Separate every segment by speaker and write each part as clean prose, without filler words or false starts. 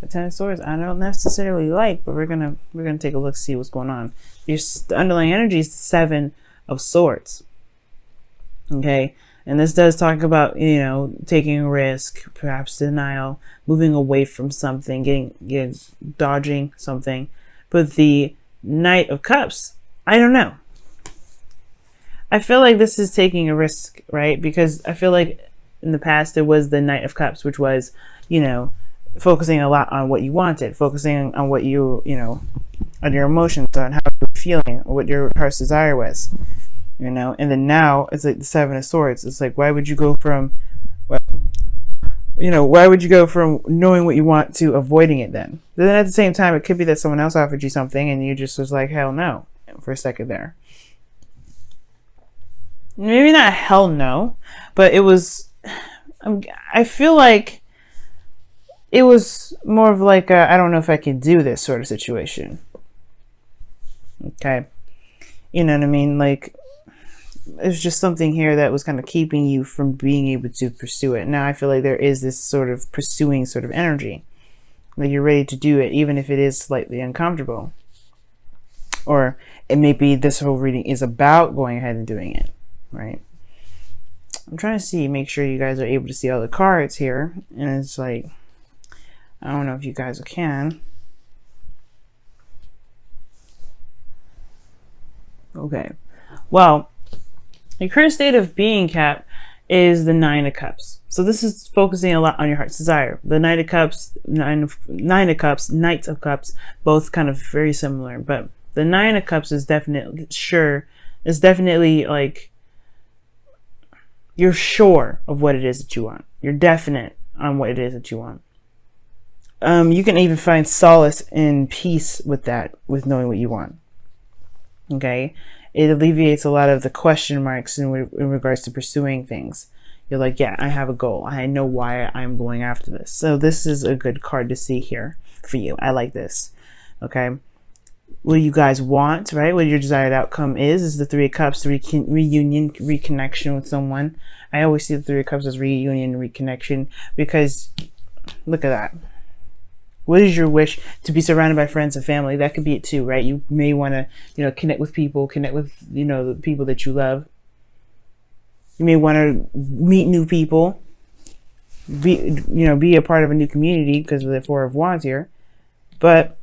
Speaker 1: The Ten of Swords, I don't necessarily like, but we're gonna take a look, see what's going on. The underlying energy is the Seven of Swords. Okay, and this does talk about, you know, taking a risk, perhaps denial, moving away from something, getting dodging something. But the Knight of Cups, I don't know. I feel like this is taking a risk, right? Because I feel like in the past there was the Knight of Cups, which was, you know, focusing a lot on what you wanted, focusing on what you know, on your emotions, on how you were feeling, what your heart's desire was, you know. And then now it's like the Seven of Swords. It's like, why would you go from, well, you know, why would you go from knowing what you want to avoiding it then? But then at the same time, it could be that someone else offered you something and you just was like, hell no, for a second there. Maybe not hell no, but it was, I feel like it was more of like a, I don't know if I can do this sort of situation. Okay. You know what I mean? Like, it's just something here that was kind of keeping you from being able to pursue it. Now I feel like there is this sort of pursuing sort of energy. Like you're ready to do it, even if it is slightly uncomfortable. Or it may be this whole reading is about going ahead and doing it. Right? I'm trying to see, make sure you guys are able to see all the cards here. And it's like, I don't know if you guys can. Okay. Well, your current state of being, Cap, is the Nine of Cups. So this is focusing a lot on your heart's desire. The Knight of Cups, Nine of Cups, Knights of Cups, both kind of very similar. But the Nine of Cups is definitely like, you're sure of what it is that you want. You're definite on what it is that you want. You can even find solace and peace with that, with knowing what you want. Okay? It alleviates a lot of the question marks in regards to pursuing things. You're like, yeah, I have a goal. I know why I'm going after this. So this is a good card to see here for you. I like this. Okay? What you guys want, right? What your desired outcome is the Three of Cups, reunion, reconnection with someone. I always see the Three of Cups as reunion, reconnection, because look at that. What is your wish? To be surrounded by friends and family. That could be it too, right? You may want to, you know, connect with people, connect with, you know, the people that you love. You may want to meet new people, be a part of a new community because of the Four of Wands here. But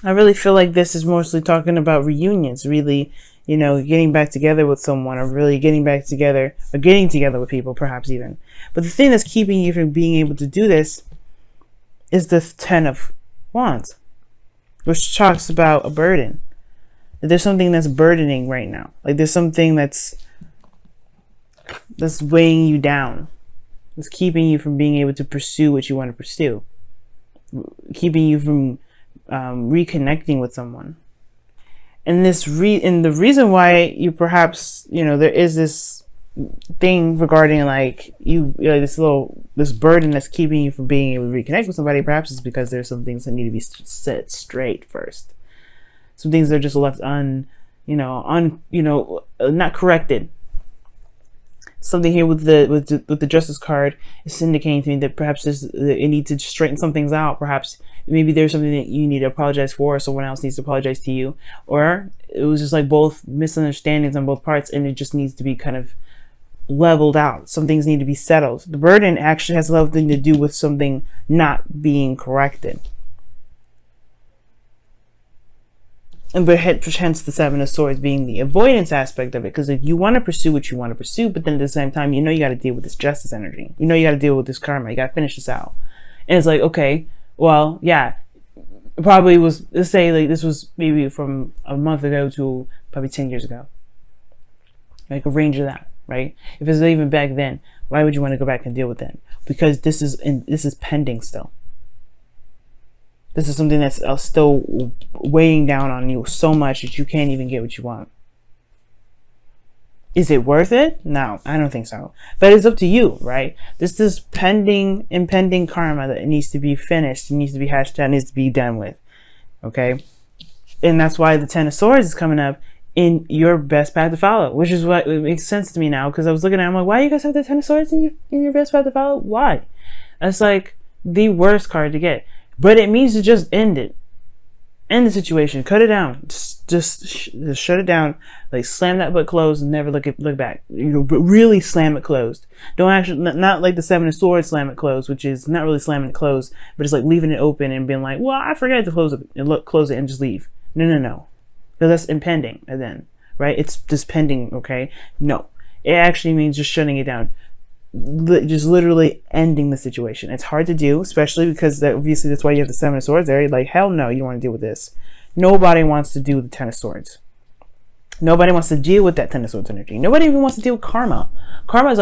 Speaker 1: I really feel like this is mostly talking about reunions, really, you know, getting back together with someone, or really getting back together, or getting together with people, perhaps even. But the thing that's keeping you from being able to do this is the Ten of Wands, which talks about a burden. There's something that's burdening right now. Like there's something that's weighing you down. It's keeping you from being able to pursue what you want to pursue. Keeping you from reconnecting with someone. And the reason why you perhaps, you know, there is this thing regarding like this burden that's keeping you from being able to reconnect with somebody, perhaps is because there's some things that need to be set straight first. Some things that are just left not corrected. Something here with the Justice card is indicating to me that perhaps it needs to straighten some things out. Perhaps maybe there's something that you need to apologize for, or someone else needs to apologize to you, or it was just like both misunderstandings on both parts, and it just needs to be kind of leveled out. Some things need to be settled. The burden actually has nothing to do with something not being corrected. And but hence the Seven of Swords being the avoidance aspect of it. Because if you want to pursue what you want to pursue, but then at the same time, you know you got to deal with this justice energy. You know you got to deal with this karma. You got to finish this out. And it's like, okay, well, yeah, it probably was, let's say like this was maybe from a month ago to probably 10 years ago. Like a range of that, right? If it's even back then, why would you want to go back and deal with it? Because this is pending still. This is something that's still weighing down on you so much that you can't even get what you want. Is it worth it? No, I don't think so. But it's up to you, right? This is impending karma that needs to be finished, it needs to be hashed out, needs to be done with. Okay? And that's why the Ten of Swords is coming up in your best path to follow, which is what it makes sense to me now, because I was looking at it, I'm like, why do you guys have the Ten of Swords in your best path to follow? Why? That's like the worst card to get. But it means to just end it. End the situation. Cut it down. Just shut it down. Like, slam that book closed and never look back. But really slam it closed. Don't actually, not like the Seven of Swords, slam it closed, which is not really slamming it closed, but it's like leaving it open and being like, well, I forgot to close it and close it and just leave. No. Because that's impending then, right? It's just pending, okay? No. It actually means just shutting it down. Just literally ending the situation. It's hard to do, especially because obviously that's why you have the Seven of Swords there. You're like, hell no, you don't want to deal with this. Nobody wants to do the Ten of Swords. Nobody wants to deal with that Ten of Swords energy. Nobody even wants to deal with karma. Karma is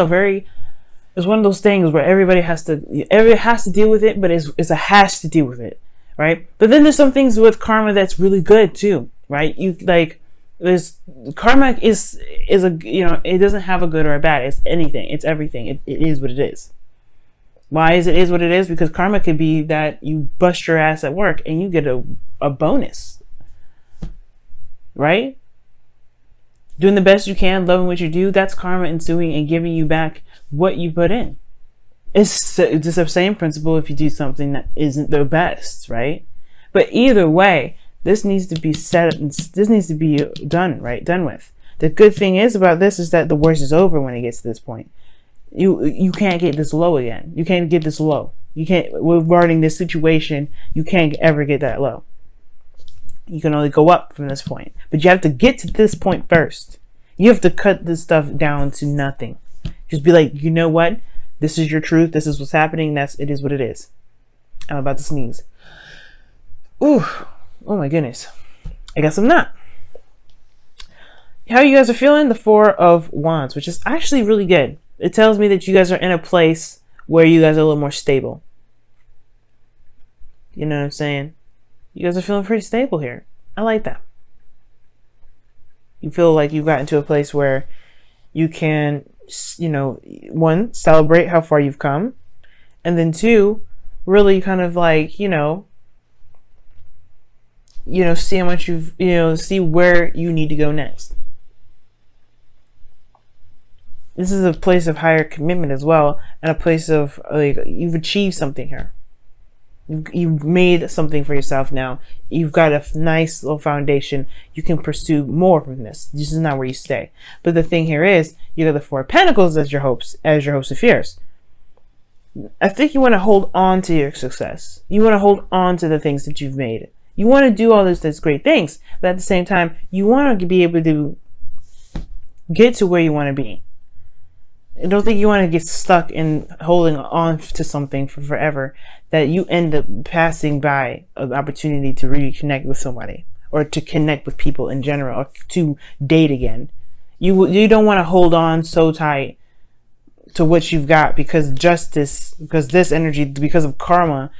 Speaker 1: it's one of those things where everybody has to deal with it, but it's a has to deal with it, right? But then there's some things with karma that's really good too, right? There's karma is a, it doesn't have a good or a bad. It's anything. It's everything. It is what it is. Why is what it is? Because karma could be that you bust your ass at work and you get a bonus, right? Doing the best you can, loving what you do, that's karma ensuing and giving you back what you put in. It's just the same principle if you do something that isn't the best, right? But either way, this needs to be this needs to be done with. The good thing is about this is that the worst is over when it gets to this point. You can't get this low again. You can't get this low. You can't, regarding this situation, you can't ever get that low. You can only go up from this point. But you have to get to this point first. You have to cut this stuff down to nothing. Just be like, you know what? This is your truth. This is what's happening. It is what it is. I'm about to sneeze. Ooh. Oh my goodness. I guess I'm not. How you guys are feeling? The Four of Wands, which is actually really good. It tells me that you guys are in a place where you guys are a little more stable. You know what I'm saying? You guys are feeling pretty stable here. I like that. You feel like you've gotten to a place where you can, one, celebrate how far you've come. And then two, really kind of like, see how much see where you need to go next. This is a place of higher commitment as well, and a place of like you've achieved something here. You've made something for yourself now. You've got a nice little foundation. You can pursue more from this. This is not where you stay. But the thing here is, you got the Four of Pentacles as your hopes of fears. I think you want to hold on to your success. You want to hold on to the things that you've made. You want to do all these great things, but at the same time, you want to be able to get to where you want to be. I don't think you want to get stuck in holding on to something for forever, that you end up passing by an opportunity to reconnect with somebody or to connect with people in general or to date again. You don't want to hold on so tight to what you've got because this energy, because of karma,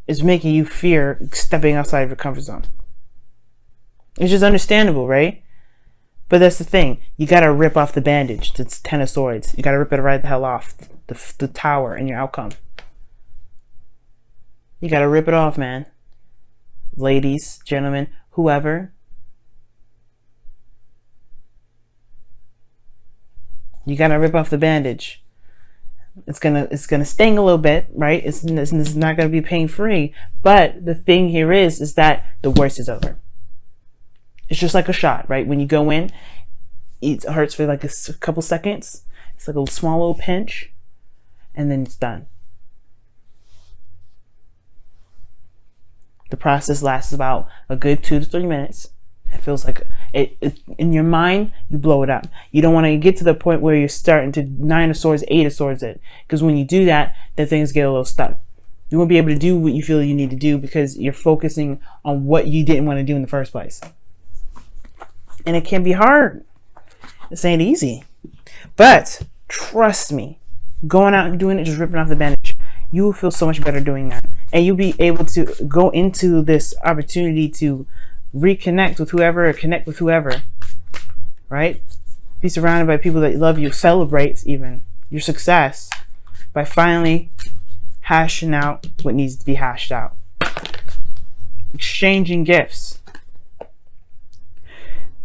Speaker 1: is making you fear stepping outside of your comfort zone. It's just understandable, right? But that's the thing. You got to rip off the bandage. It's Ten of Swords. You got to rip it right the hell off. The tower and your outcome. You got to rip it off, man. Ladies, gentlemen, whoever. You got to rip off the bandage. It's gonna sting a little bit, right? It's not gonna be pain-free. But the thing here is that the worst is over. It's just like a shot, right? When you go in, it hurts for like a couple seconds. It's like a small little pinch, and then it's done. The process lasts about a good 2 to 3 minutes. It feels like it in your mind, you blow it up. You don't want to get to the point where you're starting to 9 of Swords, 8 of Swords it. Because when you do that, then things get a little stuck. You won't be able to do what you feel you need to do because you're focusing on what you didn't want to do in the first place. And it can be hard. This ain't easy. But trust me, going out and doing it, just ripping off the bandage, you will feel so much better doing that. And you'll be able to go into this opportunity to reconnect with whoever or connect with whoever, right? Be surrounded by people that love you. Celebrate even your success by finally hashing out what needs to be hashed out. Exchanging gifts.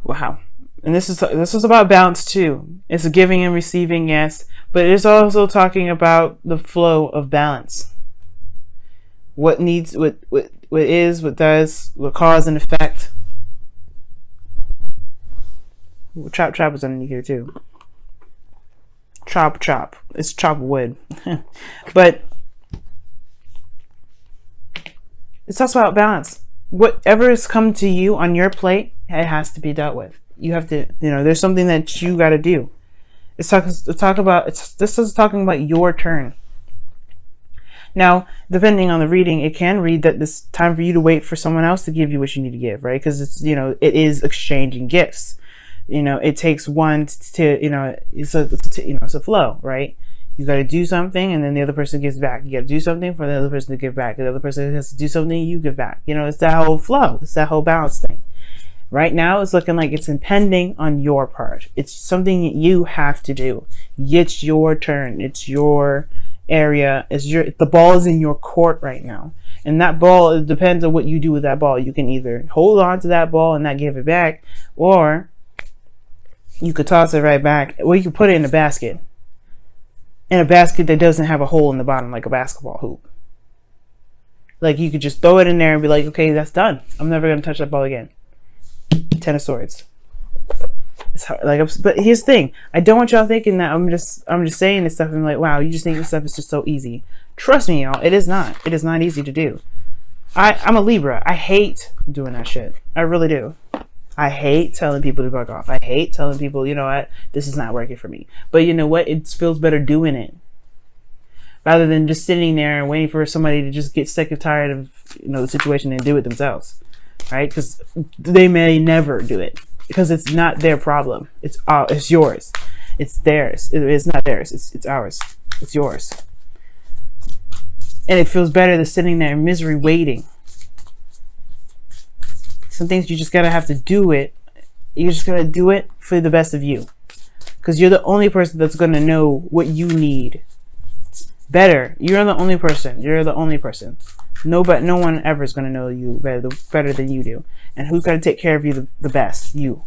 Speaker 1: Wow. And this is about balance too. It's a giving and receiving, yes, but it's also talking about the flow of balance. what needs, what is, what does, what cause and effect. Chop is underneath here too. Chop. It's chop wood. But it's also about balance. Whatever has come to you on your plate, it has to be dealt with. You have to, there's something that you got to do. This is talking about your turn. Now, depending on the reading, it can read that it's time for you to wait for someone else to give you what you need to give, right? Because it's, it is exchanging gifts. It takes one to, it's a flow, right? You got to do something, and then the other person gives back. You got to do something for the other person to give back. The other person has to do something, you give back. It's that whole flow. It's that whole balance thing. Right now, it's looking like it's impending on your part. It's something that you have to do. It's your turn. It's your area. The ball is in your court right now. And that ball, it depends on what you do with that ball. You can either hold on to that ball and not give it back, or you could toss it right back, or you could put it in a basket. In a basket that doesn't have a hole in the bottom, like a basketball hoop. Like, you could just throw it in there and be like, okay, that's done. I'm never going to touch that ball again. 10 of Swords. It's hard, but here's the thing. I don't want y'all thinking that I'm just saying this stuff and like, wow, you just think this stuff is just so easy. Trust me, y'all, it is not. It is not easy to do. I'm a Libra. I hate doing that shit. I really do. I hate telling people to bug off. I hate telling people, you know what, this is not working for me. But you know what? It feels better doing it, rather than just sitting there and waiting for somebody to just get sick and tired of, the situation and do it themselves, right? Because they may never do it, because it's not their problem. It's yours. It's theirs. It's not theirs. It's ours. It's yours. And it feels better than sitting there in misery waiting. Some things you just gotta have to do it. You're just gonna do it for the best of you, because you're the only person that's gonna know what you need better. You're the only person. No one ever is gonna know you better than you do. And who's gonna take care of you the best? You.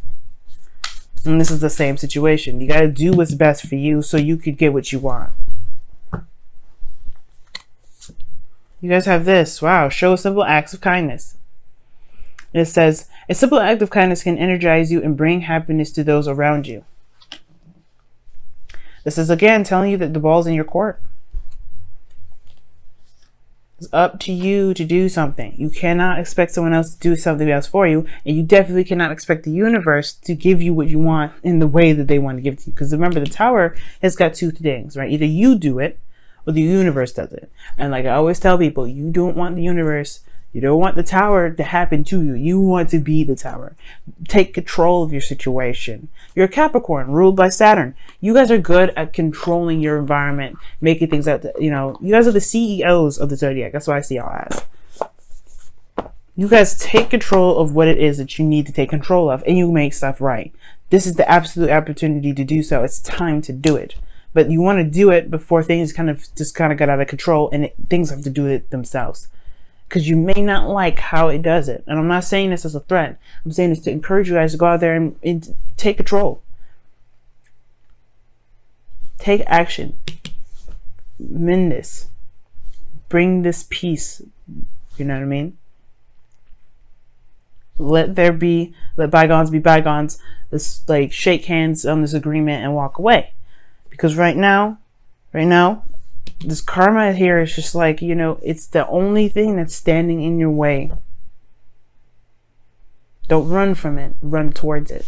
Speaker 1: And this is the same situation. You gotta do what's best for you so you could get what you want. You guys have this. Wow. Show simple acts of kindness. It says, a simple act of kindness can energize you and bring happiness to those around you. This is again telling you that the ball's in your court. It's up to you to do something. You cannot expect someone else to do something else for you, and you definitely cannot expect the universe to give you what you want in the way that they want to give it to you. Because remember, the Tower has got two things, right? Either you do it, or the universe does it. And like I always tell people, you don't want the universe. You don't want the Tower to happen to you. You want to be the Tower. Take control of your situation. You're a Capricorn, ruled by Saturn. You guys are good at controlling your environment, making things out. You guys are the CEOs of the zodiac. That's what I see y'all as. You guys take control of what it is that you need to take control of, and you make stuff right. This is the absolute opportunity to do so. It's time to do it. But you want to do it before things kind of got out of control, and things have to do it themselves. Because you may not like how it does it. And I'm not saying this as a threat. I'm saying this to encourage you guys to go out there and take control. Take action. Mend this. Bring this peace. You know what I mean? Let bygones be bygones. Let's shake hands on this agreement and walk away. Because right now, this karma here is just it's the only thing that's standing in your way. Don't run from it. Run towards it.